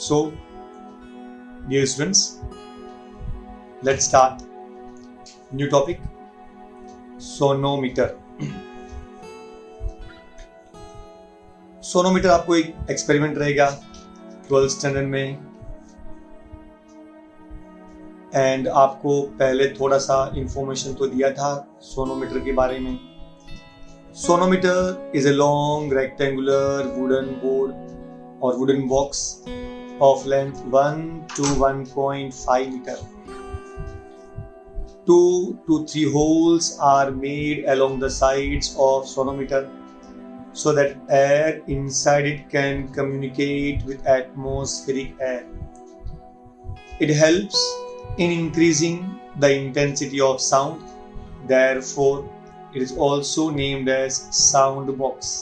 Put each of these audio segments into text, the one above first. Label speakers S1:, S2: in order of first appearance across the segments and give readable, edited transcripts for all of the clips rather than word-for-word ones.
S1: So, dear students, let's start new topic, sonometer. Sonometer आपको एक experiment रहेगा 12th standard में, एंड आपको पहले थोड़ा सा इंफॉर्मेशन तो दिया था सोनोमीटर के बारे में. Sonometer is a long rectangular wooden board और wooden box of length 1 to 1.5 meter. 2 to 3 holes are made along the sides of sonometer so that air inside it can communicate with atmospheric air. It helps in increasing the intensity of sound. Therefore, it is also named as sound box.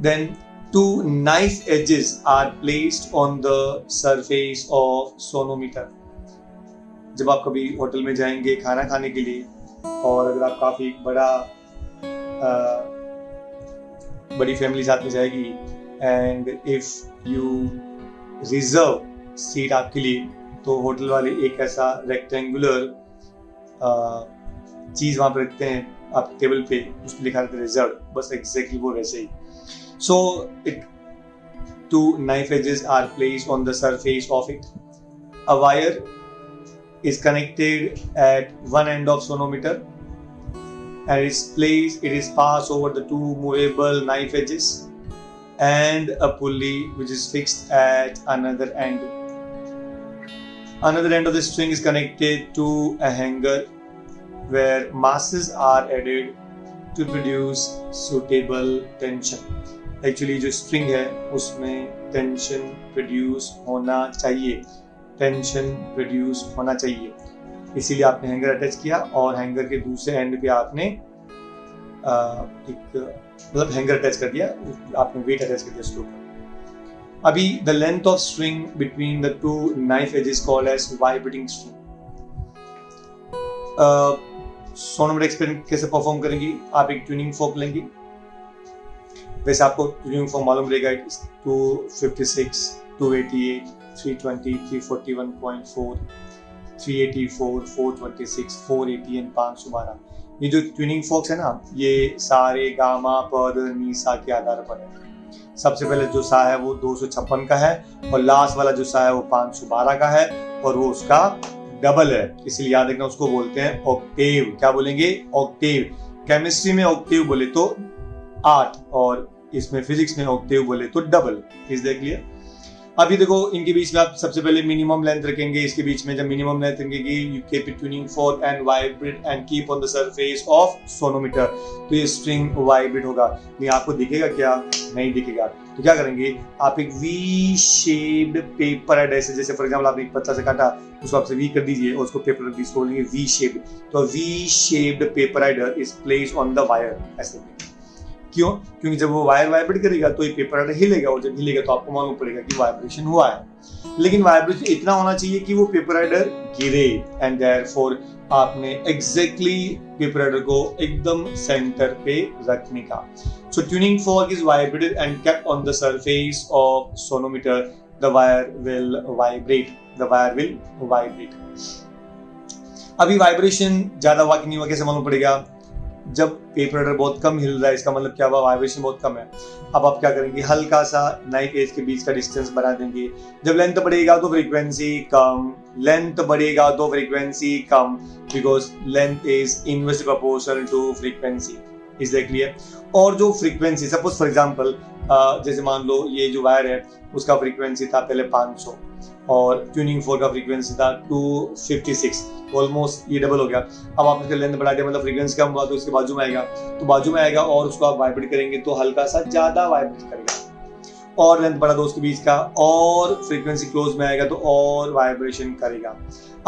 S1: Then two knife edges are placed on the surface of sonometer. जब आप कभी hotel में जाएंगे खाना खाने के लिए, और अगर आप काफ़ी बड़ी फैमिली साथ में जाएगी, and if you reserve seat आपके लिए, तो होटल वाले एक ऐसा रेक्टेंगुलर चीज़ वहाँ पर रखते हैं आप टेबल पे, उस पर लिखा रहता है रिजर्व, बस एग्जैक्टली वो वैसे ही. So, two knife edges are placed on the surface of it. A wire is connected at one end of sonometer, and it is passed over the two movable knife edges and a pulley which is fixed at another end. Another end of the string is connected to a hanger where masses are added to produce suitable tension. Actually जो string है उसमें tension produce होना चाहिए, इसीलिए आपने hanger attach किया, और hanger के दूसरे एंड पे आपने हैंगर अटैच कर दिया, आपने वेट अटैच कर दिया उसके ऊपर. अभी the length of string between the two knife edges called as vibrating string. Sonometer experiment कैसे परफॉर्म करेंगी? आप एक ट्यूनिंग फोक लेंगी. वैसे आपको ट्यूनिंग फॉर्म मालूम रहेगा, 256, 288, 320, 341.4, 384, 426, 480 एंड 512. ये जो ट्यूनिंग फोक्स है ना, ये सारे गामा पद नीसा के आधार पर है. सबसे पहले जो सा है वो 256 का है, और लास्ट वाला जो सा है वो 512 का है, और वो उसका डबल है, इसलिए याद रखना उसको बोलते हैं ऑक्टेव. क्या बोलेंगे? ऑक्टेव. केमिस्ट्री में ऑक्टेव बोले तो 8, और इसमें फिजिक्स में ऑक्टेव बोले तो डबल. Is that clear? अभी देखो, इनके बीच में आप सबसे पहले मिनिमम लेंथ रखेंगे. इसके बीच में जब मिनिमम लेंथ रखेंगे, you keep it tuning fork and vibrate and keep on the surface of sonometer, तो ये स्ट्रिंग वाइब्रेट होगा. ये आपको दिखेगा क्या? नहीं दिखेगा. तो क्या करेंगे, आप एक वी शेप्ड पेपर एडहेसिव, जैसे फॉर एग्जांपल आपने एक पत्ता से काटा, उसको आपसे वी कर दीजिए और उसको पेपर रख दीजिए, बोलेंगे वी शेप्ड. तो V shaped paper adder is placed on the wire. ऐसे क्यों? क्योंकि जब वो वायर वाइब्रेट करेगा तो ये पेपर एडर हिलेगा, और जब हिलेगा तो आपको मालूम पड़ेगा कि वाइब्रेशन हुआ है. लेकिन वाइब्रेशन इतना होना चाहिए कि वो पेपर एडर गिरे, एंड देयरफॉर आपने एग्जैक्टली पेपर एडर को एकदम सेंटर पे रखने का. So tuning fork is vibrated and kept on the surface of sonometer. The wire will vibrate. अभी वाइब्रेशन ज्यादा हुआ कि नहीं हुआ कैसे मालूम पड़ेगा? जब पेपर एडर बहुत कम हिल रहा है, इसका मतलब क्या हुआ? वाइब्रेशन बहुत कम है. अब आप क्या करेंगे, हल्का सा नाइफ एज के बीच का डिस्टेंस बढ़ा देंगे. जब लेंथ बढ़ेगा तो फ्रीक्वेंसी कम, because length is inversely proportional to frequency. Is that clear? और जो फ्रीक्वेंसी, सपोज फॉर एग्जांपल, जैसे मान लो ये जो वायर है उसका फ्रीक्वेंसी था पहले 500, और ट्यूनिंग फोर्क का फ्रीक्वेंसी था 256, ऑलमोस्ट ये डबल हो गया. अब आप इसका लेंथ बढ़ा दिया, मतलब फ्रीक्वेंसी कम हुआ, तो इसके बाजू में आएगा, और उसको आप वाइब्रेट करेंगे तो हल्का सा ज्यादा वाइब्रेट करेगा. और लेंथ बढ़ा दो उसके बीच का, और फ्रीक्वेंसी क्लोज में आएगा तो और वाइब्रेशन करेगा.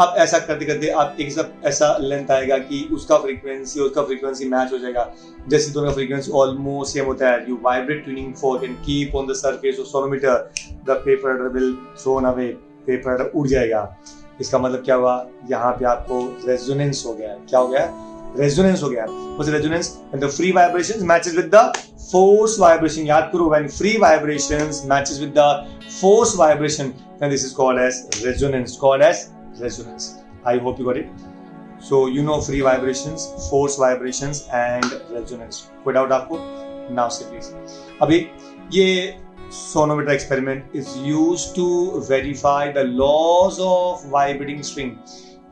S1: अब ऐसा करते करते आप एक सब ऐसा लेंथ आएगा कि उसका फ्रीक्वेंसी मैच हो जाएगा. जैसे दोनों का फ्रीक्वेंसी ऑलमोस्ट सेम होता है, you vibrate tuning fork and keep on the surface of sonometer, the paper adder will thrown away, paper adder उड़ जाएगा. इसका मतलब क्या हुआ? यहाँ पे आपको रेजोनेंस हो गया. क्या हो गया? रेजोनेंस हो गया. What's resonance? When the free vibrations matches with the force vibration. याद करो, when free vibrations matches with the force vibration, then this is called as resonance. Called as resonance. I hope you got it. So you know free vibrations, force vibrations and resonance. कोई doubt आपको? Now say please. अभी ये sonometer experiment is used to verify the laws of vibrating string.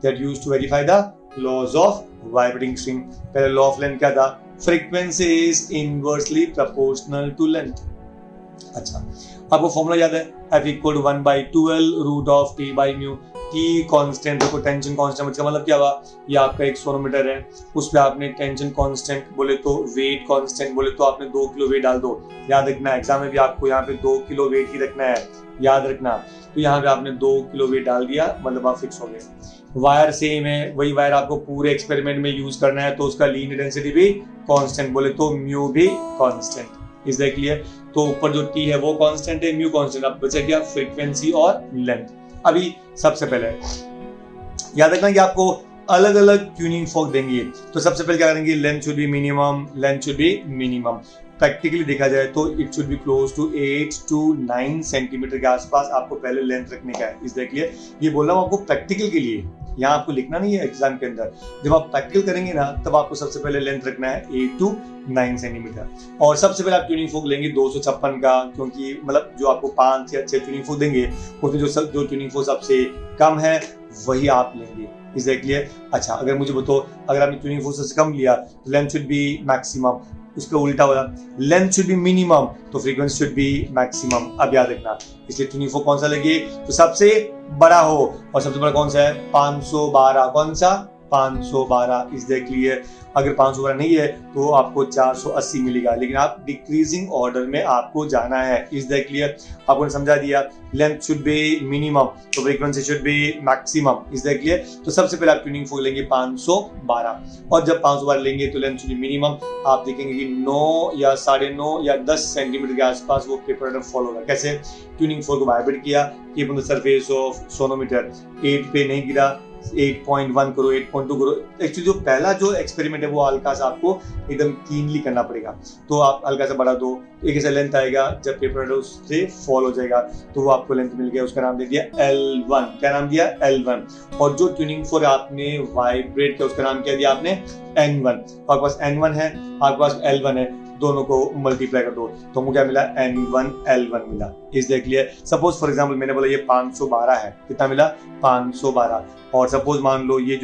S1: That used to verify the laws of vibrating string. पहले law of length क्या था? Frequency is inversely proportional to length. अच्छा, आपको formula याद है? F equal to 1 by 2L root of T by mu. T constant, देखो tension constant, इसका मतलब क्या हुआ? ये आपका एक सोनोमीटर है, उस पे आपने टेंशन कांस्टेंट बोले तो वेट कांस्टेंट बोले तो आपने 2 किलो वेट डाल दो. याद रखना, एग्जाम में भी आपको यहाँ पे 2 किलो वेट ही रखना है, याद रखना. तो यहाँ पे आपने 2 किलो वेट डाल दिया, मतलब आप फिक्स हो गए. वायर सेम है, वही वायर आपको पूरे एक्सपेरिमेंट में यूज करना है, तो उसका लीनियर डेंसिटी भी कांस्टेंट बोले तो म्यू भी कांस्टेंट. Is that clear? तो ऊपर जो टी है वो कांस्टेंट है, म्यू कांस्टेंट. अब बचा क्या? फ्रीक्वेंसी और लेंथ. अभी सबसे पहले याद रखना कि आपको अलग अलग ट्यूनिंग फोक देंगे, तो सबसे पहले क्या करेंगे? Length should be minimum, length should be minimum. Practically देखा जाए तो it should be close to 8 to 9 centimetre के आसपास आपको पहले लेंथ रखने का है. इस देखिए, ये बोल रहा हूँ आपको प्रैक्टिकल के लिए, यहाँ आपको लिखना नहीं है एग्जाम के अंदर. जब आप प्रैक्टिकल करेंगे ना, तब आपको सबसे पहले लेंथ रखना है 8 to 9 सेंटीमीटर. और सबसे पहले आप ट्यूनिंग फोक लेंगे 256 का, क्योंकि मतलब जो आपको 5 या 6 ट्यूनिंग फोक देंगे, उसमें जो ट्यूनिंग फोक सबसे कम है वही आप लेंगे. Is that clear? अच्छा, अगर मुझे बताओ, अगर आपने ट्यूनिंग फोक से कम लिया तो लेंथ शुड बी मैक्सिमम, उसका उल्टा होगा, लेंथ शुड बी मिनिमम तो फ्रीक्वेंसी शुड बी मैक्सिमम. अब याद रखना, इसलिए ट्यूनिंग फोक कौन सा लगे? तो सबसे बड़ा हो, और सबसे बड़ा कौन सा है? 512. कौन सा? 512. Is that clear? अगर 512 नहीं है तो आपको 480 मिलेगा, लेकिन आप डिक्रीजिंग ऑर्डर में आपको जाना है. Is that clear? आपको समझा दिया, लेंथ शुड बी मिनिमम तो frequency should B maximum. Is that clear? तो सबसे पहले आप ट्यूनिंग फोक लेंगे 512, और जब 512 लेंगे तो लेंथ शुड बी मिनिमम. आप देखेंगे कि 9 या 9.5 या 10 सेंटीमीटर के आसपास वो पेपर फॉलो होगा. कैसे? ट्यूनिंग फोक को वाइब्रेट किया, keep on the surface of sonometer, 8 पे नहीं गिरा, 8.1 करो, 8.2 करो. एक्चुअली जो पहला जो एक्सपेरिमेंट है वो हल्का सा आपको एकदम कीनली करना पड़ेगा, तो आप हल्का सा बढ़ा दो, एक ऐसा लेंथ आएगा जब पेपर उससे फॉल हो जाएगा, तो वो आपको लेंथ मिल गया. उसका नाम दे दिया L1. क्या नाम दिया? L1. और जो ट्यूनिंग फोक आपने वाइब्रेट किया उसका नाम क्या दिया आपने? N1. आपके पास N1 है, आपके पास L1 है, दोनों को मल्टीप्लाई कर दो तो मुझे क्या मिला? N1 L1 मिला. Is that clear? Suppose for example मैंने बोला ये 512 है, कितना मिला? 512. और सपोज मान लो ये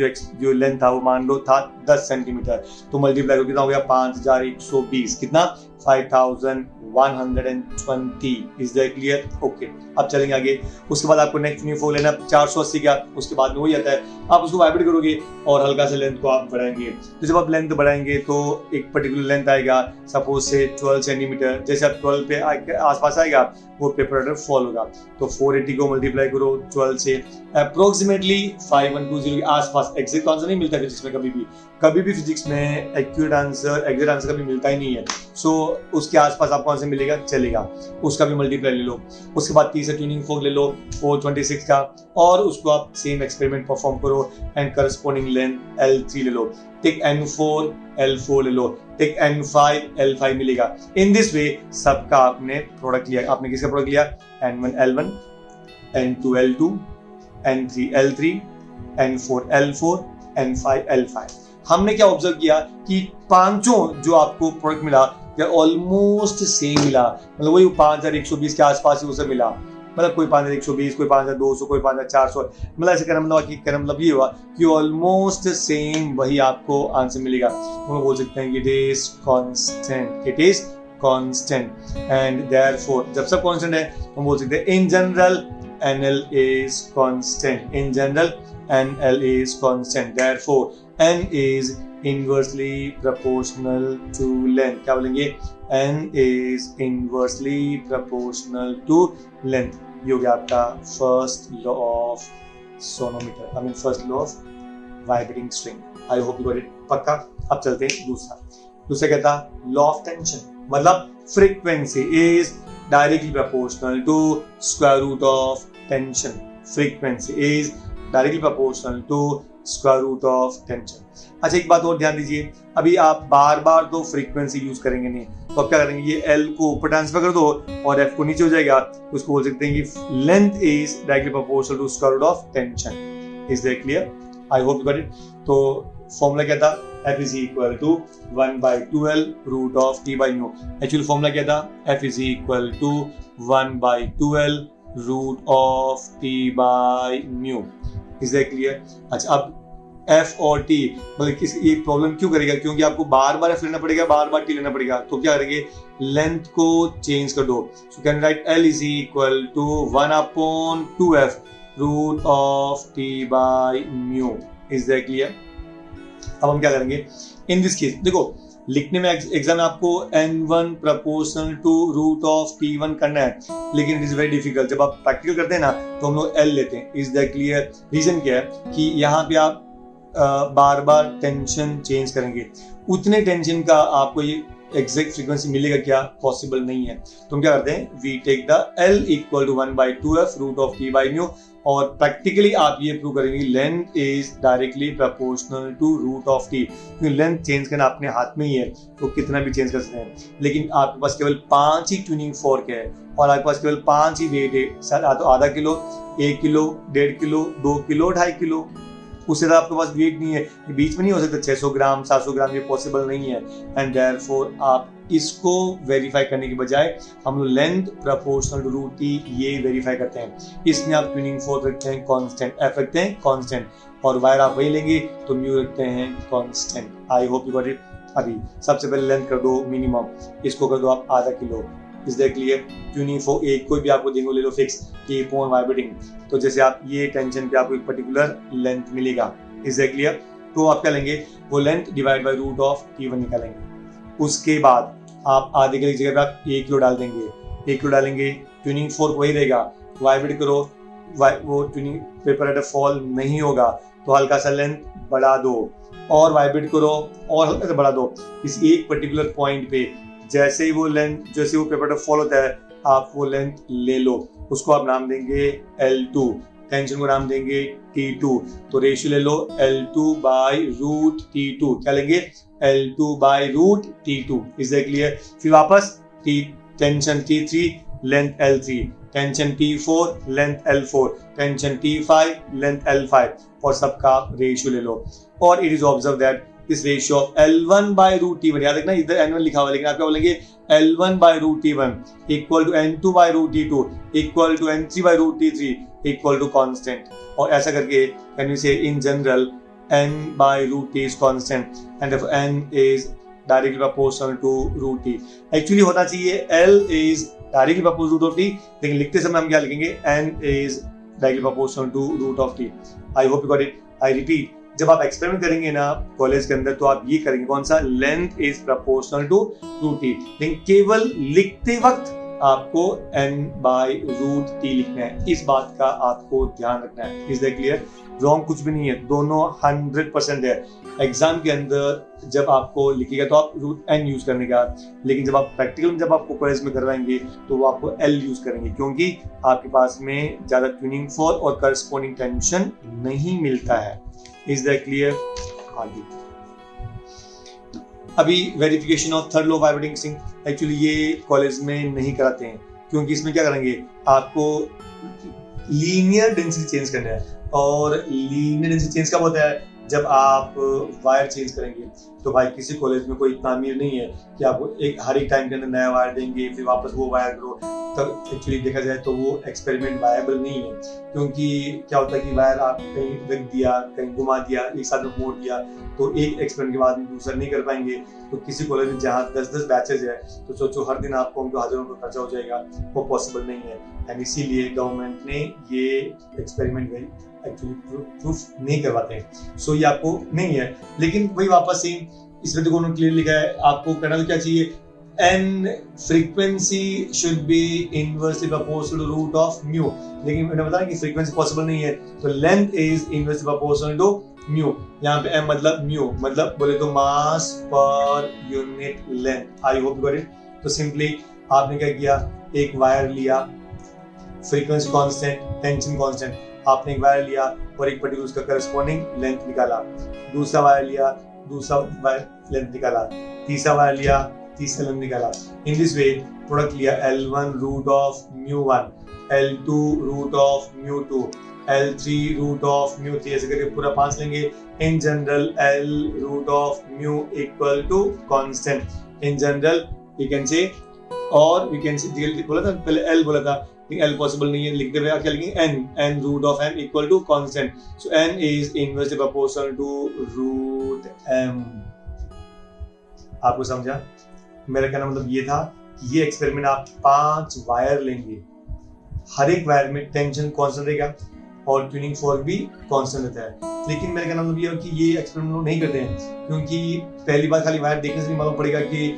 S1: जो लेंथ था वो मान लो था 10 सेंटीमीटर, तो मल्टीप्लाई करो कितना हो गया? 5120. कितना? 5120. Is that clear? ओके, अब चलेंगे आगे. उसके बाद आपको नेक्स्ट ट्यूनिंग फोक लेना 480 का, उसके बाद में वही आता है, आप उसको वाइब्रेट करोगे और हल्का से लेंथ को आप बढ़ाएंगे. तो जब आप लेंथ बढ़ाएंगे तो एक पर्टिकुलर लेंथ आएगा, सपोज से 12 सेंटीमीटर. जैसे आप 12 पे आसपास आएगा वो पेपर फॉल होगा, तो 480 को मल्टीप्लाई करो 12 से, अप्रोक्सीमेटली 5120 के आसपास. एग्जैक्ट आंसर नहीं मिलता फिजिक्स में, कभी भी फिजिक्स में एग्जैक्ट आंसर कभी मिलता ही नहीं है. सो उसके आसपास आपको आंसर मिलेगा, चलेगा, उसका भी मल्टीप्लाई ले लो. उसके बाद तीसरा ट्यूनिंग फोक ले लो 426 का, और उसको आप सेम एक्सपेरिमेंट परफॉर्म करो एंड करस्पॉन्डिंग लेंथ L3 ले लो. टिक N4 L4 ले लो, टिक N5 L5 मिलेगा. इन दिस वे सबका आपने प्रोडक्ट लिया. आपने किसका प्रोडक्ट लिया? N1 L1, N2 L2, N3 L3, N4 L4, N5 L5. हमने क्या ऑब्जर्व किया कि पांचों जो आपको प्रोडक्ट मिला ऑलमोस्ट सेम मिला, मतलब वही 5120 के आसपास ही उसे मिला. मतलब कोई 5120, कोई 5200, कोई 5400, मतलब ऐसे कहना मतलब ये हुआ कि ऑलमोस्ट सेम वही आपको आंसर मिलेगा. हम बोल सकते हैं कि it is constant, it is constant. And therefore जब सब कांस्टेंट है हम बोल सकते हैं in general NL is constant. In general, NL is constant. Therefore, N is inversely proportional to length. क्या बोलेंगे? N is inversely proportional to length. ये हो गया आपका first law of sonometer. I mean first law of vibrating string. I hope you got it. पक्का? अब चलते हैं दूसरा कहता law of tension. मतलब frequency is directly proportional to square root of tension. Frequency is directly proportional to square root of tension. अच्छा एक बात और ध्यान दीजिए, अभी आप बार बार तो फ्रीक्वेंसी यूज करेंगे नहीं, तो आप क्या करेंगे, ये L को ऊपर ट्रांसफर कर दो और F को नीचे हो जाएगा, उसको बोल सकते हैं कि length is directly proportional to square root of tension. Is that clear? I hope you got it. तो फॉर्मूला क्या था, F is equal to 1/2L root of T by mu. Actually formula क्या था, F is equal to 1/2L root of T by mu. Is that clear? अच्छा अब F और T मतलब किस ये प्रॉब्लम क्यों करेगा, क्योंकि आपको बार बार F लेना पड़ेगा, बार बार T लेना पड़ेगा, तो क्या करेंगे, लेंथ को चेंज कर दो। So can write L is equal to 1/2F root of T by mu. Is that clear? अब हम क्या करेंगे इन दिस केस, देखो लिखने में एग्जाम आपको N1 proportional to root of T1 करना है, लेकिन इट इज वेरी डिफिकल्ट। जब आप प्रैक्टिकल करते हैं ना तो हम लोग L लेते हैं। Is that clear? रीजन क्या है कि यहाँ पे आप बार बार टेंशन चेंज करेंगे, उतने टेंशन का आपको ये एग्जैक्ट फ्रीक्वेंसी मिलेगा क्या, पॉसिबल नहीं है। तो हम क्या करते हैं, we take the L equal to 1/2F root of T by mu, और प्रैक्टिकली आप ये प्रूव करेंगे length is directly proportional to root of T, क्योंकि लेंथ चेंज करना अपने हाथ में ही है, तो कितना भी चेंज कर सकते हैं। लेकिन आपके पास केवल 5 ही ट्यूनिंग फोर्क है और आपके पास केवल 5 ही वेट है, सर तो आधा kilo, 1 kilo, 1.5 kilo, 2 kilo, 2.5 kilo, उससे ज़्यादा आपके पास वेट नहीं है, ये बीच में नहीं हो सकता 600 ग्राम 700 ग्राम, ये पॉसिबल नहीं है। एंड देयरफॉर आप इसको वेरीफाई करने के बजाय हम लोग length proportional to root T ये वेरीफाई करते हैं। इसमें आप ट्यूनिंग फोर्क रखते हैं कांस्टेंट, F रखते हैं कांस्टेंट, और वायर आप वही लेंगे तो म्यू रखते हैं constant. I hope you got it. अभी सबसे पहले लेंथ कर दो मिनिमम, इसको कर दो आप आधा kilo. Is that clear? Tuning fork एक कोई भी आपको देंगे ले लो फिक्स कि पोन वाइब्रेटिंग, तो जैसे आप ये टेंशन पे आपको एक पर्टिकुलर लेंथ मिलेगा। Is that clear? तो आप क्या लेंगे, वो length divide by root of T1 निकालेंगे। उसके बाद आप आधे किलो की जगह पे आप 1 किलो डाल देंगे, 1 किलो डालेंगे, ट्यूनिंग फोर्क वही रहेगा, वाइब्रेट करो, वो ट्यूनिंग पेपर एट फॉल नहीं होगा, तो हल्का सा लेंथ बढ़ा दो और वाइब्रेट करो और हल्का सा बढ़ा दो। इस एक पर्टिकुलर पॉइंट पे जैसे ही वो लेंथ, जैसे वो पेपर फॉल होता है, आप वो लेंथ ले लो, उसको आप नाम देंगे L2, टेंशन को नाम देंगे T2, तो रेशियो ले लो L2 बाई रूट T2, क्या लेंगे, L2 by root T2। Is that clear? फिर वापस tension T3 length L3, tension T4 length L4, tension T5 length L5, और सबका आप रेशियो ले लो। और इट इज ऑब्जर्व दैट इस ratio of L1 by root T1, याद रखना इधर N1 लिखा हुआ है, लेकिन आप क्या बोलेंगे, L1 by root T1 equal to N2 by root T2 equal to N3 by root T3 equal to constant. और ऐसा करके can we say in general N by root T is constant and if N is directly proportional to root T। Actually होना चाहिए L is directly proportional to root of T, लेकिन लिखते समय हम क्या लिखेंगे, N is directly proportional to root of T। I hope you got it। I repeat, जब आप एक्सपेरिमेंट करेंगे ना कॉलेज के अंदर, तो आप ये करेंगे कौन सा, length is proportional to root T, लेकिन केवल लिखते वक्त आपको N बाई रूट T लिखना है। इस बात का आपको ध्यान रखना है। Is that clear? रॉन्ग कुछ भी नहीं है, दोनों 100% है। एग्जाम के अंदर जब आपको लिखेगा तो आप रूट N यूज करने का, लेकिन जब आप प्रैक्टिकल में जब आपको कॉलेज में करवाएंगे तो वो आपको L यूज करेंगे, क्योंकि आपके पास में ज्यादा ट्यूनिंग फोर्क और करस्पॉन्डिंग टेंशन नहीं मिलता है। Is that clear? आगे अभी verification of third law vibrating string, actually ये कॉलेज में नहीं कराते हैं, क्योंकि इसमें क्या करेंगे, आपको लीनियर डेंसिटी चेंज करना है, और लीनियर डेंसिटी चेंज कब होता है, जब आप वायर चेंज करेंगे। तो भाई किसी कॉलेज में कोई इतना अमीर नहीं है कि आपको हर एक टाइम के अंदर नया वायर देंगे फिर वापस वो वायर करो, तब एक्चुअली देखा जाए तो वो एक्सपेरिमेंट वायबल नहीं है, क्योंकि क्या होता है कि वायर आप कहीं रख दिया, कहीं घुमा दिया, एक साथ में मोड़ दिया, तो एक एक्सपेरिमेंट के बाद दूसरा नहीं कर पाएंगे। तो किसी कॉलेज में जहाँ 10-10 बैचेज है, तो सोचो हर दिन आपको उनको हजारों का खर्चा हो जाएगा, वो पॉसिबल नहीं है। एंड इसीलिए गवर्नमेंट ने ये एक्सपेरिमेंट एक्चुअली प्रूफ नहीं करवाते हैं। सो ये आपको नहीं है, लेकिन वही वापस ही इसमें देखो उन्होंने क्लियर लिखा है, आपको करना तो क्या चाहिए, n frequency should be inversely proportional to root of mu, लेकिन मैंने बताया कि फ्रीक्वेंसी पॉसिबल नहीं है, तो length is inversely proportional to mu. यहाँ पे एम मतलब म्यू, मतलब बोले तो mass per unit length. I hope you got it. तो सिंपली आपने क्या किया, एक वायर लिया, फ्रीक्वेंसी कांस्टेंट, टेंशन कांस्टेंट, आपने एक वायर लिया और एक पर्टिकुलर उसका करस्पॉन्डिंग लेंथ निकाला, दूसरा वायर लिया, दूसरा वायर लेंथ निकाला, तीसरा वायर लिया, तीसरा लेंथ निकाला। इन दिस वे प्रोडक्ट लिया L1 root of μ1, L2 root of μ2, L3 root of μ3, ऐसे करके पूरा 5 लेंगे। In general L root of μ equal to constant. In general you can say, और वी कैन से, बोला था पहले L बोला था, लेकिन L पॉसिबल नहीं है, लिखते हुए क्या लिखेंगे n root of m equal to constant. So n is inversely proportional to root m। आपको समझा? मेरा कहना मतलब ये था कि ये एक्सपेरिमेंट आप 5 वायर लेंगे, हर एक वायर में टेंशन कांस्टेंट रहेगा और ट्यूनिंग फोर्क भी कांस्टेंट रहता है। लेकिन मेरा कहना मतलब ये है कि ये एक्सपेरिमेंट लोग नहीं करते हैं, क्योंकि पहली बार खाली वायर देखने से नहीं मालूम पड़ेगा कि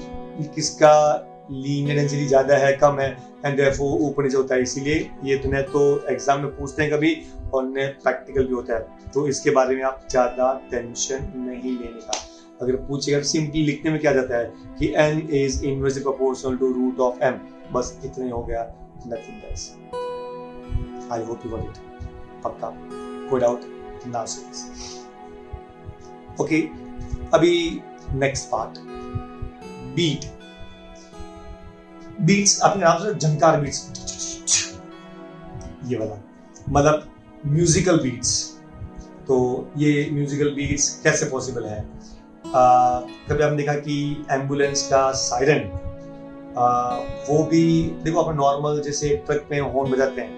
S1: किसका लीनियर डेंसिटी ज्यादा है कम है, एंड देयरफॉर ऊपर नीचे होता है। इसीलिए ये तो न तो एग्जाम में पूछते हैं कभी और न प्रैक्टिकल भी होता है, तो इसके बारे में आप ज्यादा टेंशन नहीं लेने का। अगर पूछेगा तो सिंपली लिखने में क्या जाता है कि n is inversely proportional to root of m, बस इतना ही हो गया, nothing else. I hope you got it. पक्का? कोई डाउट ना सो। ओके, अभी नेक्स्ट पार्ट, बीट। बीट्स अपने नाम से झंकार बीट्स, ये वाला मतलब म्यूजिकल बीट्स। तो ये म्यूजिकल बीट्स कैसे पॉसिबल है? कभी आपने देखा कि एम्बुलेंस का सायरन, वो भी देखो अपन नॉर्मल जैसे ट्रक में हॉर्न बजाते हैं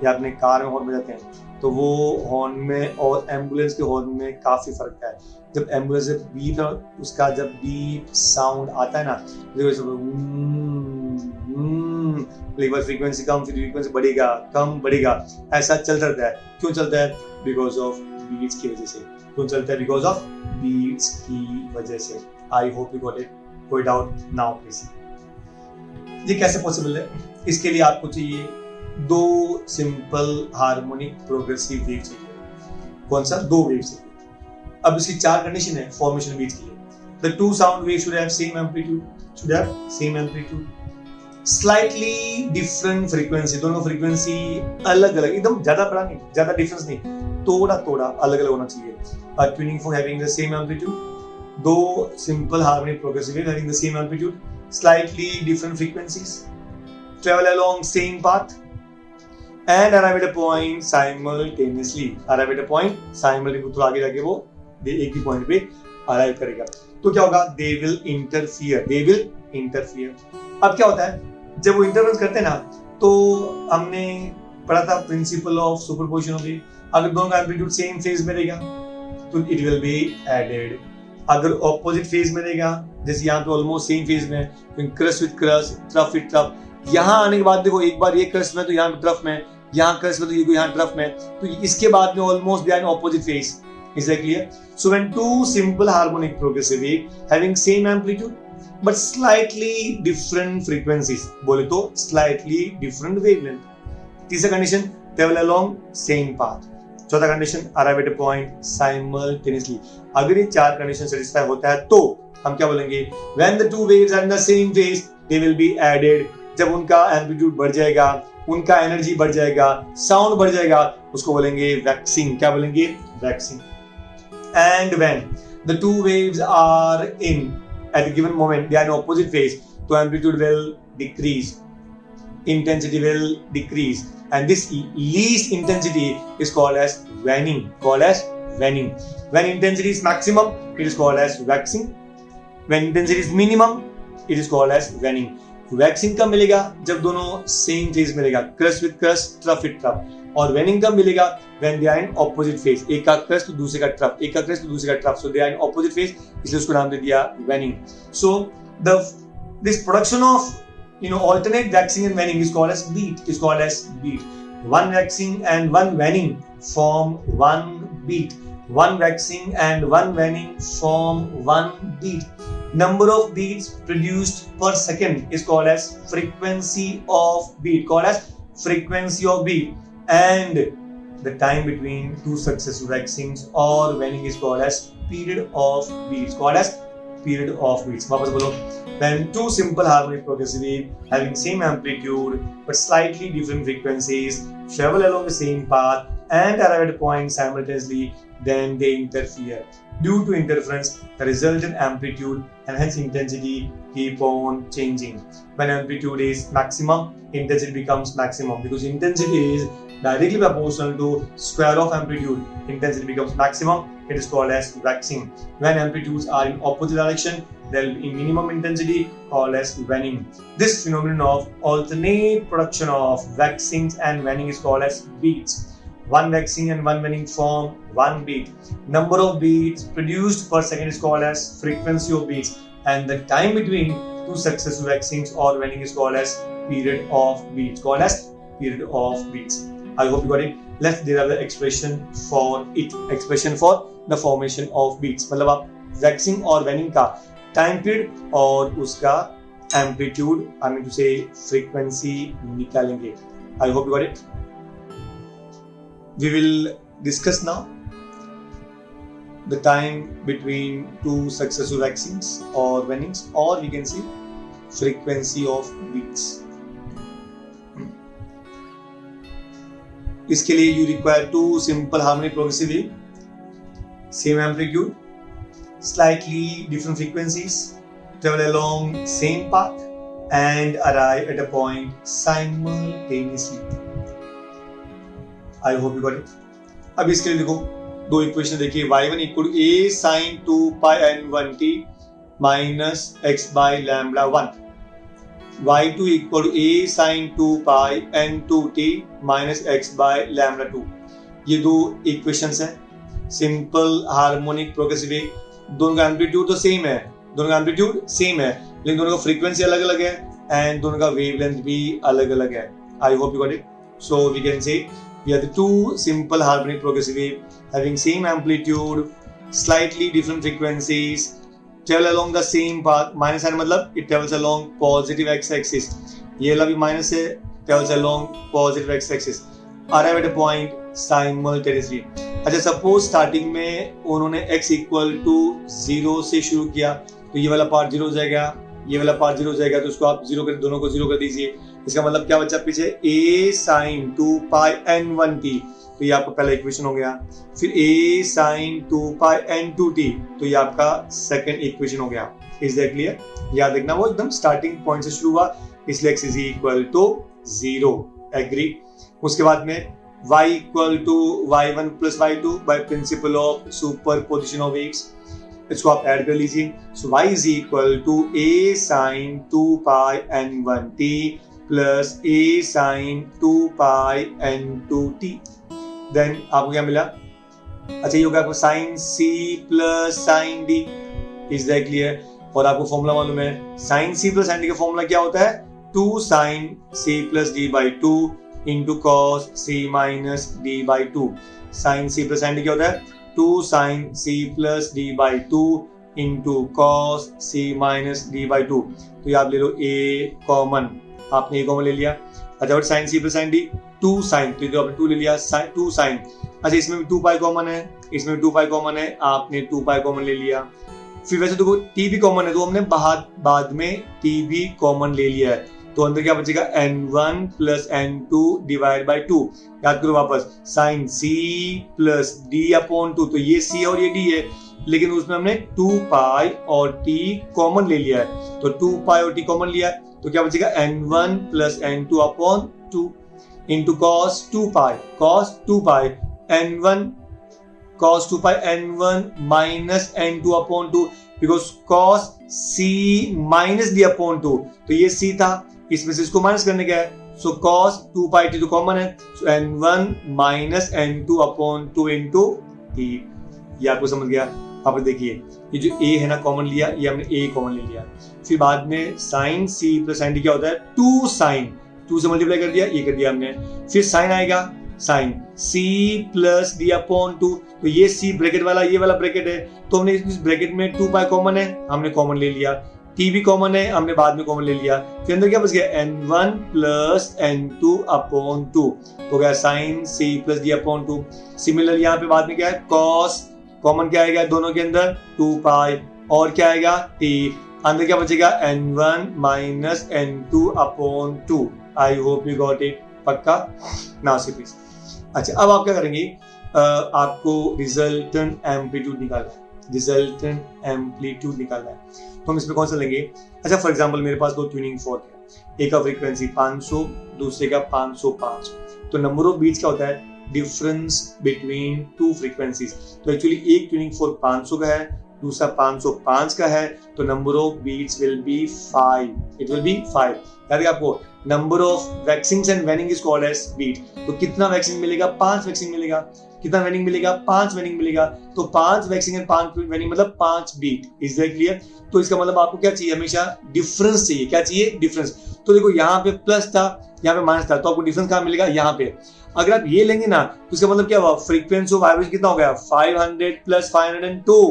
S1: या अपने कार में हॉर्न बजाते हैं, तो वो हॉर्न में और एम्बुलेंस के हॉर्न में काफी फर्क है। जब एम्बुलेंस से बीप, उसका जब बीप साउंड आता है ना, एक बार फ्रीक्वेंसी कम, फिर फ्रीक्वेंसी बढ़ेगा, कम बढ़ेगा, ऐसा चलता रहता है। क्यों चलता है? बिकॉज ऑफ बीट्स की वजह से। क्यों चलता है? बिकॉज ऑफ बीट्स की वजह से। आई होप यू गॉट इट। कोई डाउट नाउ प्लीज। ये कैसे पॉसिबल है? इसके लिए आपको चाहिए 2 सिंपल हार्मोनिक प्रोग्रेसिव वेव चाहिए। कौन सा? 2 वेव चाहिए। अब इसकी 4 कंडीशन है फॉर्मेशन बीट्स के लिए। The 2 sound waves should have same amplitude, slightly different frequency, दोनों फ्रीक्वेंसी अलग अलग, एकदम ज्यादा बड़ा नहीं, ज्यादा डिफरेंस नहीं, थोड़ा थोड़ा अलग अलग होना चाहिए। Tuning for having the same amplitude, 2 simple harmonic progressive waves having the same amplitude, slightly different frequencies, travel along same path and arrive at a point simultaneously. Arrive at a point simultaneously, तो आगे जाके वो एक ही point पे arrive करेगा। तो क्या होगा? They will interfere। अब क्या होता है जब वो इंटरफेरेंस करते हैं ना, तो हमने पढ़ा था प्रिंसिपल ऑफ सुपरपोजिशन होगी। अगर दोनों का एम्पलीट्यूड सेम फेज में रहेगा तो इट विल बी एडेड। अगर ऑपोजिट फेज में रहेगा, जैसे यहाँ पे ऑलमोस्ट सेम फेज में, crust with crest, trough with trough, यहाँ आने के बाद देखो एक बार ये क्रस्ट में तो यहाँ ट्रफ में, यहाँ क्रस्ट में तो ये यहाँ ट्रफ में, तो इसके बाद में almost they are in opposite phase. Is that clear? So when 2 simple harmonic progressive wave having same amplitude but slightly different frequencies, बोले तो slightly different wavelength. तीसरा condition, travel along same path. चौथा condition, arrive at a point simultaneously. अगर ये 4 condition satisfy होता है तो हम क्या बोलेंगे? When the 2 waves are in the same phase, they will be added. जब उनका amplitude बढ़ जाएगा, उनका energy बढ़ जाएगा, sound बढ़ जाएगा, उसको बोलेंगे waxing। क्या बोलेंगे? Waxing. And when the 2 waves are in at a given moment, they are in opposite phase, so amplitude will decrease, intensity will decrease, and this least intensity is called as waning. When intensity is maximum, it is called as waxing. When intensity is minimum, it is called as waning. Waxing कब मिलेगा? जब दोनों same phase में रहेगा, crest with crest, trough with trough. और waning कब मिलेगा? When they are in opposite phase, एक का क्रस्ट तो दूसरे का ट्रफ, एक का क्रस्ट तो दूसरे का trough, so they are in opposite phase, इसलिए उसको नाम दे दिया waning. So this production of alternate waxing and waning is called as beat. One waxing and one waning form one beat. One waxing and one waning form one beat. Number of beats produced per second is called as frequency of beat. And the time between 2 successive waxings or waning is called as period of beats. वापस बोलो। When 2 simple harmonic progressive waves having same amplitude but slightly different frequencies travel along the same path and arrive at a point simultaneously, then they interfere. Due to interference, the resultant amplitude and hence intensity keep on changing. When amplitude is maximum, intensity becomes maximum, because intensity is directly proportional to square of amplitude. Intensity becomes maximum. It is called as waxing. When amplitudes are in opposite direction, there will be minimum intensity, called as waning. This phenomenon of alternate production of waxings and waning is called as beats. One waxing and one waning form one beat. Number of beats produced per second is called as frequency of beats, and the time between two successive waxings or waning is called as period of beats. Called as period of beats. I hope you got it. Let's derive the expression for it. Expression for the formation of beats. मतलब आप waxing और waning का time period और उसका amplitude, I mean to say frequency निकालेंगे. I hope you got it. We will discuss now the time between two successive waxings or wanings, or we can say frequency of beats. इसके लिए you require two simple harmonic progressive wave, same amplitude, slightly different frequencies, travel along same path and arrive at a point simultaneously. I hope you got it. अब इसके लिए देखो दो equation देखिए, y1 equal to a sin 2 pi n1t minus x by lambda 1, y2 equal to a sin 2 pi n2t minus x by lambda 2. ये दो equations हैं, simple harmonic progressive wave. दोनों का एम्पलीट्यूड तो सेम है, दोनों का एम्पलीट्यूड सेम है, लेकिन दोनों का फ्रीक्वेंसी अलग अलग है एंड दोनों का वेवलेंथ भी अलग अलग है. I hope you got it. So we can say we have the two simple harmonic progressive wave having same amplitude, slightly different frequencies, travel along the same path. Minus sign मतलब it travels along positive x-axis. ये वाला भी minus है, travels along positive x-axis. Arrive at a point simultaneously. अच्छा, suppose starting में उन्होंने x equal to 0 से शुरू किया, तो ये वाला पार्ट 0 हो जाएगा, ये वाला पार्ट 0 हो जाएगा, तो उसको आप 0 कर, दोनों को 0 कर दीजिए. इसका मतलब क्या बचा पीछे, a sin 2 pi n1t, तो ये आपका पहला इक्वेशन हो गया. फिर a sin 2 pi n2t, तो ये आपका सेकंड इक्वेशन हो गया. Is that clear? याद रखना वो एकदम स्टार्टिंग पॉइंट से शुरू हुआ, इसलिए x is equal to 0. Agree. उसके बाद में y equal to y1 plus y2 by principle of superposition of x. इसको आप ऐड कर लीजिए. So y is equal to a sin 2 pi n1t plus a sin 2 pi n2t. Then आपको क्या मिला? अच्छा, ये होगा आपको sin c plus sin d. Is that clear? और आपको फॉर्मूला मालूम है, sin c plus sin d का फॉर्मूला क्या होता है? 2 sin c plus d by 2 into cos c minus d by 2. sin c plus sin d क्या होता है? 2 sin c plus d by 2 into cos c minus d by 2. तो ये आप ले लो a कॉमन, आपने a कॉमन ले लिया. अच्छा, और sin c plus sin d 2 sin, तो आपने 2 ले लिया, 2 sin. अच्छा, इसमें भी 2 पाई कॉमन है, इसमें भी 2 पाई कॉमन है, आपने 2 पाई कॉमन ले लिया. फिर वैसे तो t भी कॉमन है, तो हमने बाद में t भी कॉमन ले लिया है, तो अंदर क्या बचेगा? n1 plus n2 divide by 2. याद करो वापस, sin c plus d upon 2, तो ये c और ये d है, लेकिन उसमें हमने 2 पाई और t कॉमन ले लिया है, तो 2 पाई और t कॉमन लिया है, तो क्या बचेगा? n1 plus n2 upon 2 into cos 2 pi n1 cos 2 pi n1 minus n2 upon 2, because cos c minus d upon 2, तो ये c था, इसमें से इसको माइनस करने का है, सो cos 2 pi t तो कॉमन है, सो n1 minus n2 upon 2 into t. ये आपको समझ गया? आप देखिए, ये जो a है ना कॉमन लिया, ये हमने a कॉमन ले लिया. फिर बाद में sin c plus sin d क्या होता है? 2 sin, 2 से मल्टीप्लाई कर दिया, ये कर दिया हमने. फिर sin आएगा, sin c plus d upon 2, तो ये c ब्रैकेट वाला, ये वाला ब्रैकेट है, तो हमने इस ब्रैकेट में 2 पाई कॉमन है, हमने कॉमन ले लिया. t भी कॉमन है, हमने बाद में कॉमन ले लिया. फिर अंदर क्या बच गया? n1 प्लस n2 अपॉन 2, तो गया sin c plus d upon 2. Similar यहाँ पे बाद में क्या है? cos कॉमन क्या आएगा दोनों के अंदर? 2 पाई, और क्या आएगा? t. अंदर क्या बचेगा? n1 minus n2 upon 2. I hope you got it. पक्का? Now see please. अच्छा, अब आप क्या करेंगे, आपको रिजल्टेंट एम्पलीट्यूड निकालना है, रिजल्टेंट एम्पलीट्यूड निकालना है। तो हम इसमें कौन सा लेंगे? अच्छा, फॉर एग्जांपल मेरे पास दो ट्यूनिंग फॉर्क है, एक का फ्रीक्वेंसी 500, दूसरे का 505। तो नंबर ऑफ बीट्स क्या होता है? Difference between two frequencies. तो एक्चुअली एक ट्यूनिंग फॉर्क 500 का है, दूसरा 505 का है, तो number of beats will be 5, it will be 5। याद है आपको, number of waxings and waning is called as beat. तो कितना वैक्सिंग मिलेगा? 5 वैक्सिंग मिलेगा। कितना वेनिंग मिलेगा? 5 वेनिंग मिलेगा। तो 5 वैक्सिंग एंड 5 वेनिंग मतलब 5 बीट। Is that clear? तो इसका मतलब आपको क्या चाहिए? हमेशा डिफरेंस चाहिए। क्या चाहिए? डिफरेंस। तो देखो यहाँ पे प्लस था, यहाँ पे माइनस था, तो आपको डिफरेंस कहाँ मिलेगा? यहाँ पे। अगर आप ये लेंगे ना तो इसका मतलब क्या हुआ? फ्रीक्वेंसी ऑफ वाइब्रेशन कितना हो गया? 500 प्लस 502,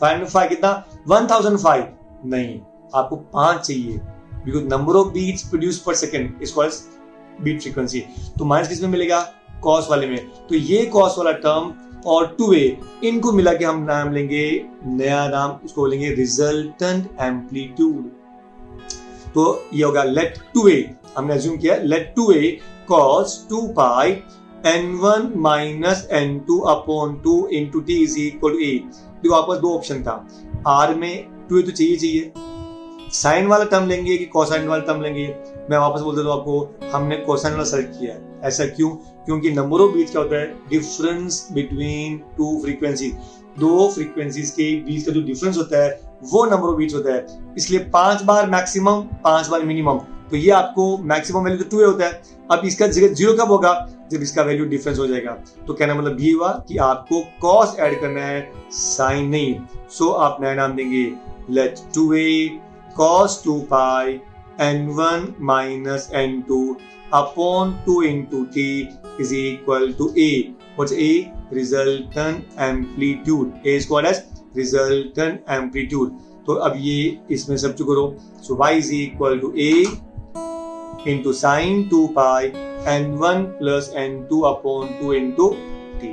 S1: 505 कितना? 1005। नहीं, आपको 5 चाहिए, because number of beats produce per second is called beat frequency. तो माइनस किस में मिलेगा? कॉस वाले में। तो ये कॉस वाला टर्म और 2a, इनको मिला के हम नाम लेंगे, नया नाम उसको बोलेंगे रिजल्टेंट एम्पलीट्यूड। तो ये होगा लेट 2a, हमने अज्यूम किया late 2a cos 2 pi n1 minus n2 upon 2 into t is equal to a। देखो आपके पास दो ऑप्शन था, r में 2a तो चाहिए, साइन वाला टर्म लेंगे कि कोसाइन वाला टर्म लेंगे। मैं वापस बोल देता हूँ आपको, हमने कोसाइन वाला सेलेक्ट किया है। ऐसा क्यों? क्योंकि नंबर ऑफ बीट्स क्या होता है? Difference between two frequencies. दो फ्रीक्वेंसीज के बीच का जो डिफरेंस होता है वो नंबर ऑफ बीट्स होता है। इसलिए 5 बार मैक्सिमम, 5 बार मिनिमम। तो ये आपको मैक्सिमम वैल्यू तो 2a होता है। अब इसका जगह 0 कब होगा? जब इसका वैल्यू डिफरेंस हो जाएगा। तो कहना मतलब ये हुआ कि आपको कॉस ऐड करना है, साइन नहीं। सो आप नया नाम देंगे late 2a cos 2 pi n1 minus n2 upon 2 into t is equal to a. What's a? Resultant amplitude. A is called as resultant amplitude. तो अब ये इसमें सब्स्टिट्यूट करो। So y is equal to a into sin 2 pi n1 plus n2 upon 2 into t.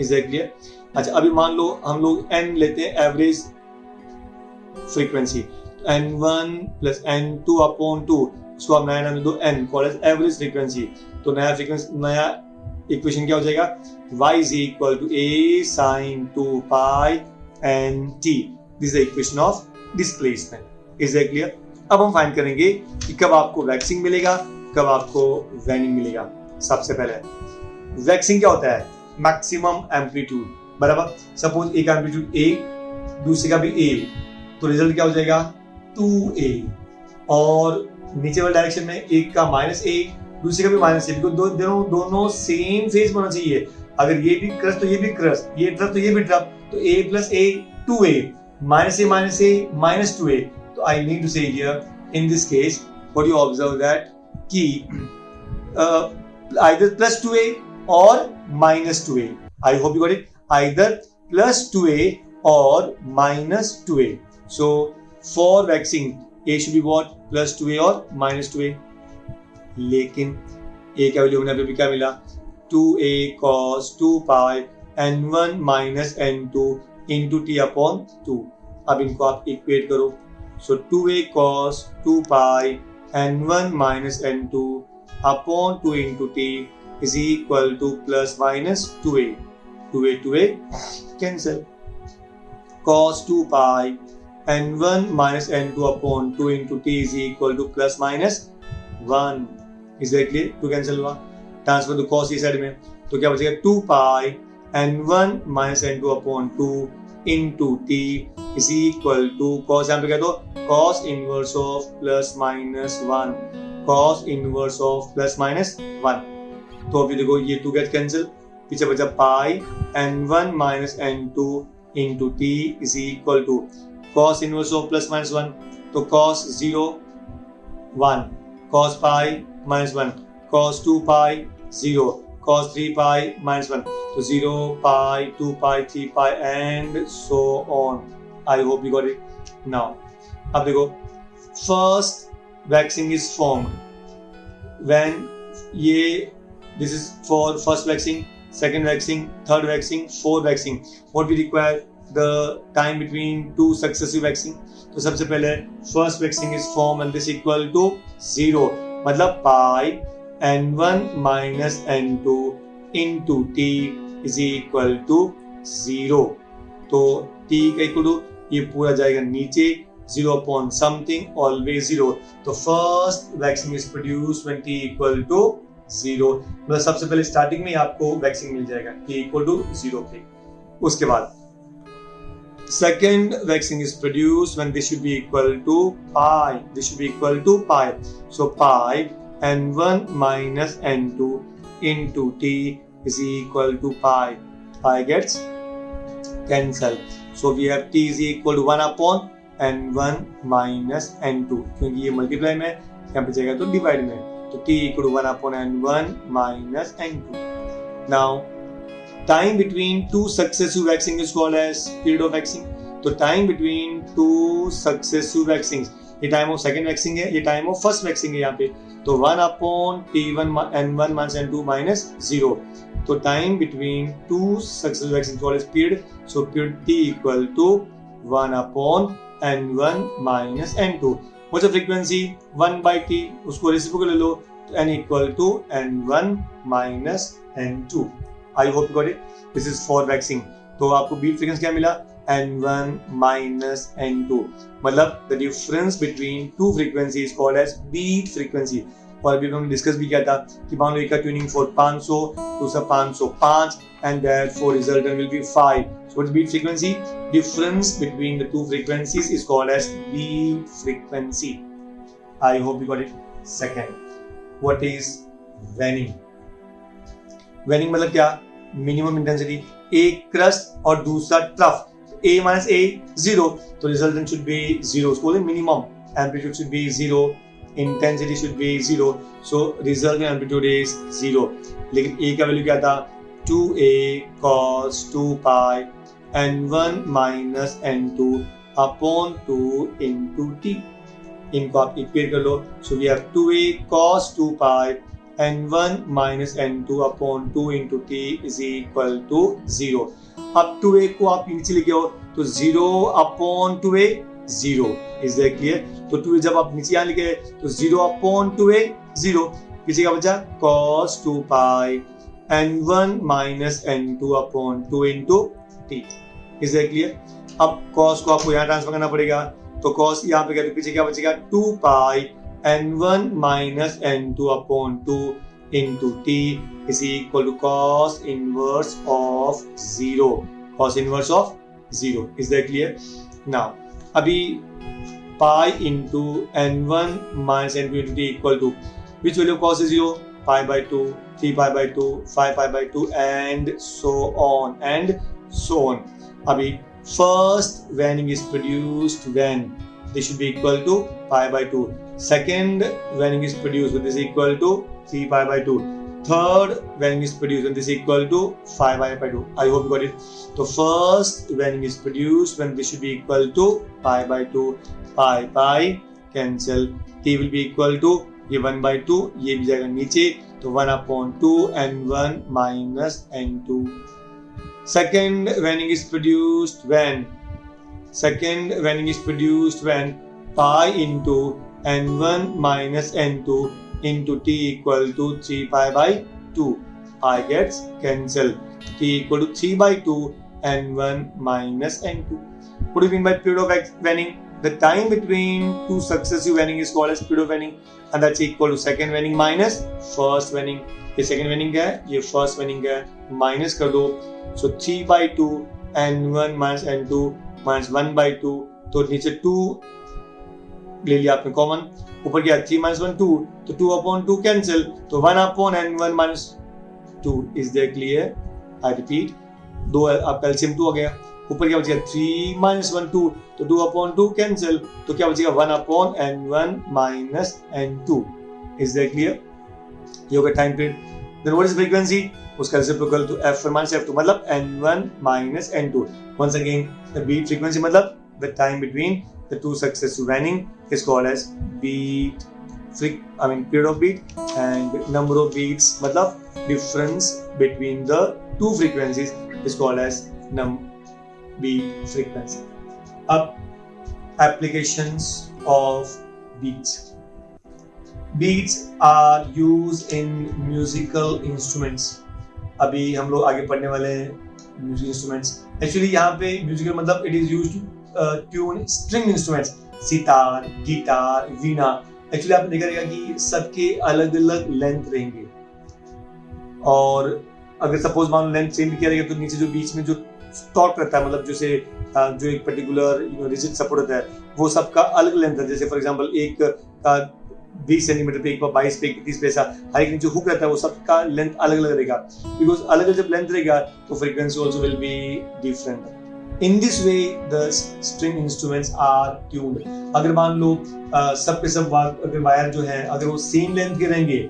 S1: Is that clear? अच्छा, अभी मान लो हम लोग n लेते हैं average frequency, n1 plus n2 upon 2, इसको आप नया नाम दे दो n, called as average frequency. तो नया फ्रीक्वेंसी, नया इक्वेशन क्या हो जाएगा? y is equal to a sin 2 pi n t. This is the equation of displacement. Is that clear? अब हम फाइंड करेंगे कि कब आपको वैक्सिंग मिलेगा, कब आपको वेनिंग मिलेगा। सबसे पहले वैक्सिंग क्या होता है? मैक्सिमम एम्पलीट्यूड, बराबर। सपोज एक एम्पलीट्यूड a, दूसरे का भी a, तो रिजल्ट क्या हो जाएगा? 2a। और नीचे वाले डायरेक्शन में एक का -a, दूसरे का भी -a, बिकॉज़ दोनों सेम फेज होना चाहिए। अगर ये भी क्रस तो ये भी क्रस, ये ड्रॉप तो ये भी ड्रॉप, तो a plus a 2a, -a -2a। तो I need to say here in this case what you observe that कि either +2a or -2a. I hope you got it. Either +2a or -2a. So for waxing a should be what? +2a or -2a. लेकिन a क्या value हमने अभी क्या मिला? 2a cos 2 pi n1 minus n2 into t upon 2। अब इनको आप equate करो। So 2a cos 2 pi n1 minus n2 upon 2 into t is equal to plus minus 2a. 2a cancel. Cos 2 pi n1 minus n2 upon 2 into t is equal to plus minus 1. Is that clear? To cancel हुआ। Transfer तो cos इस side में, तो क्या बचेगा? 2 pi n1 minus n2 upon 2 into t is equal to cos, यहाँ पे क्या तो cos inverse of plus minus 1, cos inverse of plus minus 1। तो अभी देखो ये 2 गेट कैंसिल, पीछे बचा pi n1 minus n2 into t is equal to cos inverse of plus minus 1, तो cos 0 1, cos pi minus 1, cos 2 pi 0, cos 3 pi minus 1, तो 0 pi 2 pi 3 pi and so on। I hope you got it now। अब देखो, first waxing is formed when ये this is for first waxing, second waxing, third waxing, fourth waxing। What we require? The time between two successive waxing। तो सबसे पहले first waxing is formed and this equal to 0, मतलब pi n1 minus n2 into t is equal to 0. तो t का equal to ये पूरा जाएगा नीचे 0 upon something, always 0. तो first waxing is produced when t equal to 0. मतलब सबसे पहले स्टार्टिंग में आपको waxing मिल जाएगा t equal to 0 पे. उसके बाद second waxing is produced when this should be equal to pi. This should be equal to pi. So pi n1 minus n2 into t is equal to pi. Pi gets cancelled. So we have t is equal to 1 upon n1 minus n2. क्योंकि ये multiply में यहाँ पे जाएगा तो divide में, तो t equal to 1 upon n1 minus n2. Now time between two successive waxing is called as period of waxing. तो time between two successive waxings, ये time of second waxing है, ये time of first waxing है यहाँ पे. तो 1 upon t1 n1 minus n2 minus 0. तो time between two successive waxing is called as period. So period t equal to 1 upon n1 minus n2. What's the frequency? 1 by t. उसको reciprocal ले लो, तो n equal to n1 minus n2. I hope you got it. This is for waxing. तो आपको beat frequency क्या मिला? n1 minus n2. मतलब the difference between two frequencies is called as beat frequency. और अभी हमने डिस्कस भी किया था कि मान लो एक का ट्यूनिंग फोर्क 500, दूसरा 505 and therefore resultant will be 5. So what's beat frequency? Difference between the two frequencies is called as beat frequency. I hope you got it. Second, what is waning? वेनिंग मतलब क्या? Minimum intensity. एक crust और दूसरा trough. A minus A 0, तो resultant should be 0. उसको बोलते हैं minimum. Amplitude should be 0, intensity should be 0. So resultant amplitude is 0. लेकिन A का वैल्यू क्या था? 2A cos 2 pi n1 minus n2 upon 2 into t. इनको आप इक्वेट कर लो. So we have 2A cos 2 pi n1 minus n2 upon 2 into t is equal to 0. अब 2a को आप नीचे लेके आओ तो 0 upon 2a 0. Is that clear? तो 2a जब आप नीचे यहाँ लेके आए तो 0 upon 2a 0. पीछे क्या बचा? cos 2 pi n1 minus n2 upon 2 into t. Is that clear? अब cos को आपको यहाँ ट्रांसफर करना पड़ेगा, तो cos यहाँ पे क्या, तो पीछे क्या बचेगा? 2 pi n1 minus n2 upon 2 into t is equal to cos inverse of 0. Cos inverse of 0. Is that clear? Now, अभी pi into n1 minus n2 into t equal to which value of cos is 0? Pi by 2, 3 pi by 2, 5 pi by 2 and so on and so on. अभी first waning is produced when this should be equal to pi by 2. Second waning is produced when this is equal to 3 pi by 2. Third waning is produced when this is equal to 5 pi by 2. I hope you got it. So first waning is produced when this should be equal to pi by 2. Pi pi cancel. T will be equal to ये 1 by 2, ये भी जाएगा नीचे, तो 1 upon 2 n1 minus n2. Second waning is produced when pi into n1 minus n2 into t equal to 3 pi by 2. Pi gets cancelled. T equal to 3 by 2 n1 minus n2. What do you mean by period of waning? The time between two successive waning is called as period of waning, and that's equal to second waning minus first waning. ये second waning है, ये first waning है, minus कर दो. So 3 by 2 n1 minus n2 minus 1 by 2, तो नीचे 2 ले लिया आपने कॉमन, ऊपर क्या 3 minus 1 2, तो 2 upon 2 cancel, तो 1 upon n1 minus 2. Is that clear? I repeat, दो आपका LCM 2 हो गया, ऊपर क्या बचेगा 3 minus 1 2, तो 2 upon 2 cancel, तो क्या बचेगा 1 upon n1 minus n2. Is that clear? ये होगा time period. Then what is frequency? उसका reciprocal to f1 minus f2 मतलब n1 minus n2. Once again, the beat frequency मतलब the time between the two successive waning is called as beat. Period of beat, and number of beats मतलब difference between the two frequencies is called as beat frequency. अब applications of beats. Beats are use in musical instruments. अभी हम लोग आगे पढ़ने वाले हैं music instruments. Actually यहाँ पे म्यूजिकल मतलब it is used to tune string instruments, sitar, guitar, veena. Actually आपने देखा रहेगा कि सबके अलग अलग लेंथ रहेंगे, और अगर सपोज मान लो लेंथ सेम भी किया रहेगा तो नीचे जो बीच में जो स्टॉक रहता है, मतलब जैसे जो एक पर्टिकुलर रिजिड सपोर्ट होता है, वो सबका अलग लेंथ है। जैसे फॉर एग्जांपल एक 20 सेंटीमीटर पे, एक 22 पे, 30 पे, ऐसा हर एक जो हुक रहता है वो सबका लेंथ अलग अलग रहेगा। बिकॉज अलग अलग जब लेंथ रहेगा तो frequency also will be different. In this way the string instruments are tuned. अगर मान लो सब के सब अगर वायर जो है अगर वो सेम लेंथ के रहेंगे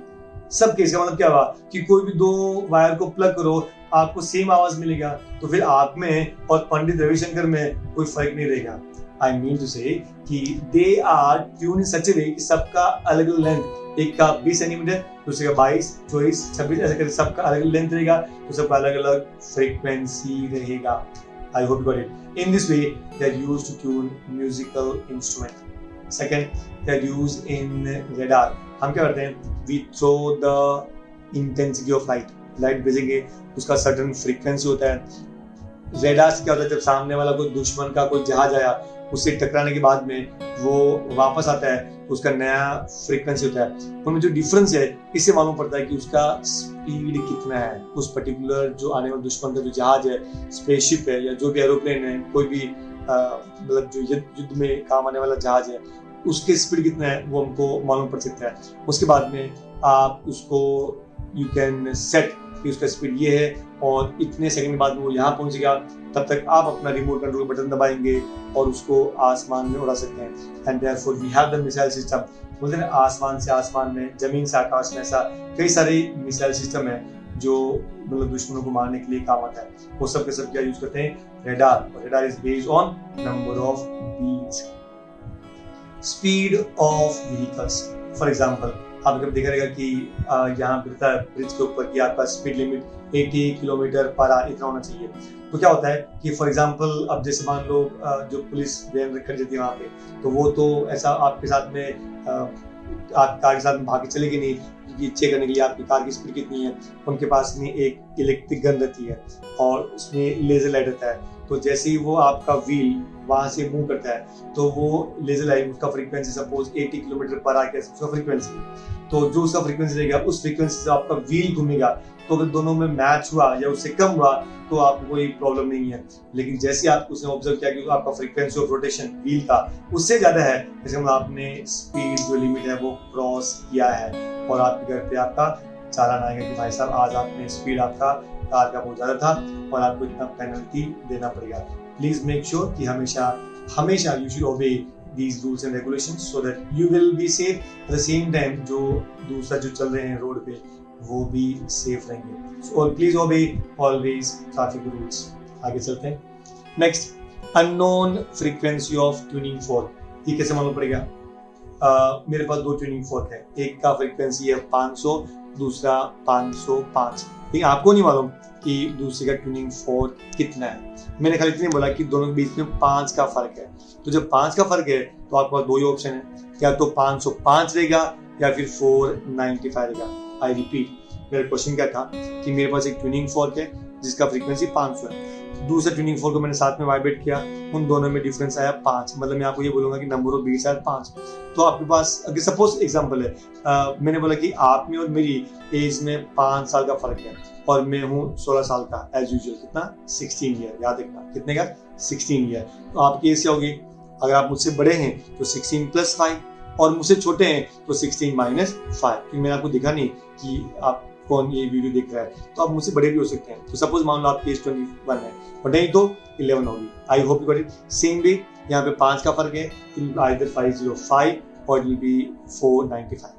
S1: सबके, इसका मतलब क्या हुआ कि कोई भी दो वायर को प्लग करो आपको सेम आवाज मिलेगा, तो फिर आप में और पंडित रविशंकर में कोई फर्क नहीं रहेगा। आई मीन टू से कि दे आर ट्यून इन सच ए वे कि सबका अलग अलग लेंथ, एक का 20 सेंटीमीटर, दूसरे का 22, 24, 26, ऐसे करके सबका अलग अलग लेंथ रहेगा, तो सबका अलग अलग फ्रीक्वेंसी रहेगा। I hope you got it. In this way they are used to tune musical instrument. Second, they are used in radar. हम क्या करते हैं, we throw the intensity of light. Light भेजेंगे, उसका सर्टेन फ्रीक्वेंसी होता है। Radar से क्या होता है, जब सामने वाला कोई दुश्मन का कोई जहाज आया, उससे टकराने के बाद में वो वापस आता है तो उसका नया फ्रीक्वेंसी होता है। उनमें जो डिफरेंस है इससे मालूम पड़ता है कि उसका स्पीड कितना है। उस पर्टिकुलर जो आने वाला दुश्मन का जो जहाज है, स्पेसशिप है, या जो भी एरोप्लेन है, कोई भी मतलब जो युद्ध में काम आने वाला जहाज है, उसके स्पीड कितना है वो हमको मालूम पड़ सकता है। उसके बाद में आप उसको यू कैन सेट कि उसका स्पीड ये है और इतने सेकंड बाद में वो यहाँ पहुंचेगा, तब तक आप अपना रिमोट कंट्रोल बटन दबाएंगे और उसको आसमान में उड़ा सकते हैं। And therefore we have the missile system. बोलते हैं आसमान से आसमान में, जमीन से आकाश में, ऐसा कई सारे मिसाइल सिस्टम है जो मतलब दुश्मनों को मारने के लिए काम आता है। वो सब के सब क्या यूज करते हैं, radar. Radar is based on number of beats. Speed of vehicles, for example आप कभी देखा रहेगा कि यहाँ बिरता है ब्रिज के ऊपर कि आपका speed limit 80 kilometre per hour इतना होना चाहिए। तो क्या होता है कि फॉर एग्जांपल अब जैसे मान लो जो पुलिस वैन रखी जाती है वहाँ पे, तो वो तो ऐसा आपके साथ में आप कार के साथ में भाग के चलेगी नहीं, क्योंकि चेक करने के लिए आपकी कार की स्पीड कितनी है। उनके पास में एक इलेक्ट्रिक गन रहती है और उसमें लेजर लाइट रहता है। तो जैसे ही वो आपका व्हील वहां से मूव करता है तो वो लेजर लाइट, उसका frequency suppose 80 kilometre per hour उसका फ्रीक्वेंसी, तो जो उसका फ्रीक्वेंसी रहेगा उस फ्रीक्वेंसी से आपका व्हील घूमेगा। तो अगर दोनों में मैच हुआ या उससे कम हुआ तो आपको कोई प्रॉब्लम नहीं है। लेकिन जैसे आपको उसने ऑब्जर्व किया कि आपका फ्रीक्वेंसी ऑफ रोटेशन व्हील का उससे ज्यादा है, जैसे मतलब आपने स्पीड जो लिमिट है वो क्रॉस किया है और आपके घर पे आपका चालान आएगा कि भाई साहब आज आपने स्पीड आपका कार का बहुत ज्यादा था और आपको इतना पेनल्टी देना पड़ेगा। प्लीज मेक श्योर कि हमेशा यू शुड ओबे these rules and regulations so that you will be safe, at the same time जो दूसरा जो चल रहे हैं रोड पे वो भी सेफ रहेंगे। So please obey always traffic rules। आगे चलते हैं। Next, unknown frequency of tuning fork। ये कैसे मालूम पड़ेगा? मेरे पास दो ट्यूनिंग फोर्क है, एक का फ्रीक्वेंसी है 500, दूसरा 505। लेकिन आपको नहीं मालूम कि दूसरे का ट्यूनिंग फोर्क कितना है। मैंने खाली इतने बोला कि दोनों के बीच में 5 का फर्क है। तो जब 5 का फर्क है तो आपके पास दो ही ऑप्शन है, या तो 505 रहेगा या फिर 495 रहेगा। आई रिपीट, मेरा क्वेश्चन क्या था कि मेरे पास एक ट्यूनिंग फोर्क है जिसका फ्रीक्वेंसी 500 है, दूसरा ट्यूनिंग फोर्क को मैंने साथ में वाइब्रेट किया, उन दोनों में डिफरेंस आया 5। मतलब मैं आपको ये बोलूंगा कि नंबर ऑफ बीट्स आर 5। तो आपके पास अगर सपोज एग्जांपल है, मैंने बोला कि आप में और मेरी एज में 5 साल का फर्क है और मैं हूँ 16 साल का एज यूजुअल। कितना? 16 ईयर। याद रखना कितने का? 16 ईयर। तो आपकी एज क्या होगी? अगर आप मुझसे बड़े हैं तो 16 + 5 और मुझसे छोटे हैं तो 16 - 5। क्योंकि मैंने आपको दिखा नहीं कि आप कौन ये वीडियो देख रहा है, तो आप मुझसे बड़े भी हो सकते हैं। तो सपोज मान लो आपकी एज 21 है और नहीं तो 11 होगी। आई hope you got it. Same way यहाँ पे 5 का फर्क है, आइदर 505 और विल बी 495।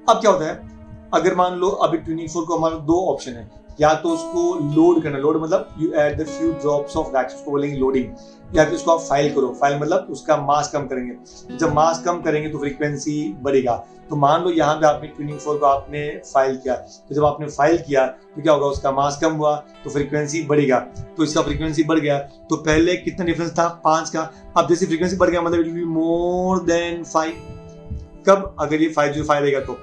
S1: अब क्या होता है, अगर मान लो अभी ट्यूनिंग फोर्क को हमारे दो ऑप्शन है, या तो उसको लोड करना, लोड मतलब you add the few drops of wax, उसको बोलेंगे लोडिंग, या फिर उसको आप फाइल करो। फाइल मतलब उसका मास कम करेंगे। जब मास कम करेंगे तो फ्रीक्वेंसी बढ़ेगा। तो मान लो यहाँ पे आपने ट्यूनिंग फोर्क को आपने फाइल किया, तो जब आपने फाइल किया तो क्या होगा, उसका मास कम हुआ तो फ्रीक्वेंसी बढ़ेगा। तो इसका फ्रीक्वेंसी बढ़ गया, तो पहले कितना डिफरेंस था? 5 का। अब जैसे फ्रीक्वेंसी बढ़ गया मतलब it will be more than 5। कब, अगर ये 505 रहेगा तो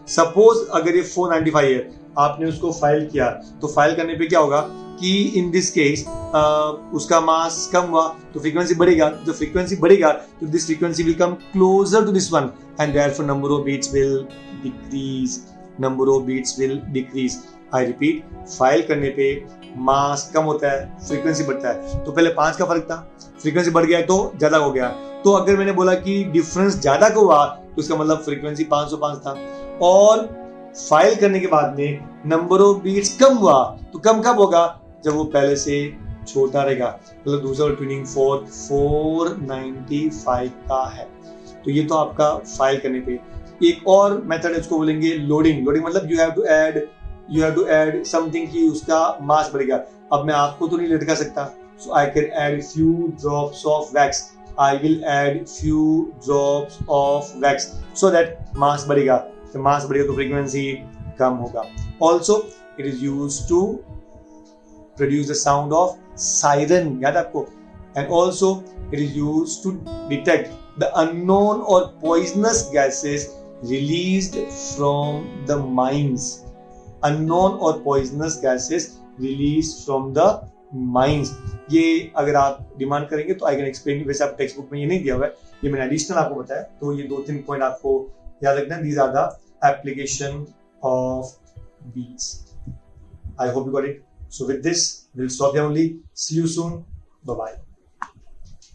S1: सपोज अगर ये 495 है, आपने उसको फाइल किया, तो फाइल करने पे क्या होगा कि इन दिस केस उसका मास कम हुआ तो फ्रीक्वेंसी बढ़ेगा, जो फ्रीक्वेंसी बढ़ेगा तो this frequency will come closer to this one and therefore number of beats will decrease, number of beats will decrease. I repeat, file करने पे मास कम होता है, फ्रीक्वेंसी बढ़ता है। तो पहले 5 का फर्क था, फ्रीक्वेंसी बढ़ गया तो ज्यादा हो गया। तो अगर मैंने बोला कि डिफरेंस ज्यादा का हुआ तो उसका मतलब फ्रीक्वेंसी 505 था, और फाइल करने के बाद में नंबर ऑफ बीट्स कम हुआ तो कम कब होगा, जब वो पहले से छोटा रहेगा, मतलब दूसरा ट्यूनिंग फोर्क 495 का है। तो ये तो आपका फाइल करने पे। एक और मेथड है, उसको बोलेंगे लोडिंग। लोडिंग मतलब you have to add something कि उसका मास बढ़ेगा। अब मैं आपको तो नहीं लटका सकता, so I can add few drops of wax, I will add few drops of wax so that mass बढ़ेगा। तो मास बढ़ेगा तो फ्रीक्वेंसी कम होगा। Also it is used to produce the sound of siren, याद आपको, and also it is used to detect the unknown or poisonous gases released from the mines, unknown or poisonous gases released from the mines। ये अगर आप demand करेंगे तो I can explain, वैसे आप text book में ये नहीं दिया हुआ है, ये मैंने एडिशनल आपको बताया। तो ये 2-3 पॉइंट आपको याद रखना, these are the application of beats। I hope you got it। So with this, we'll stop here only. See you soon. Bye-bye.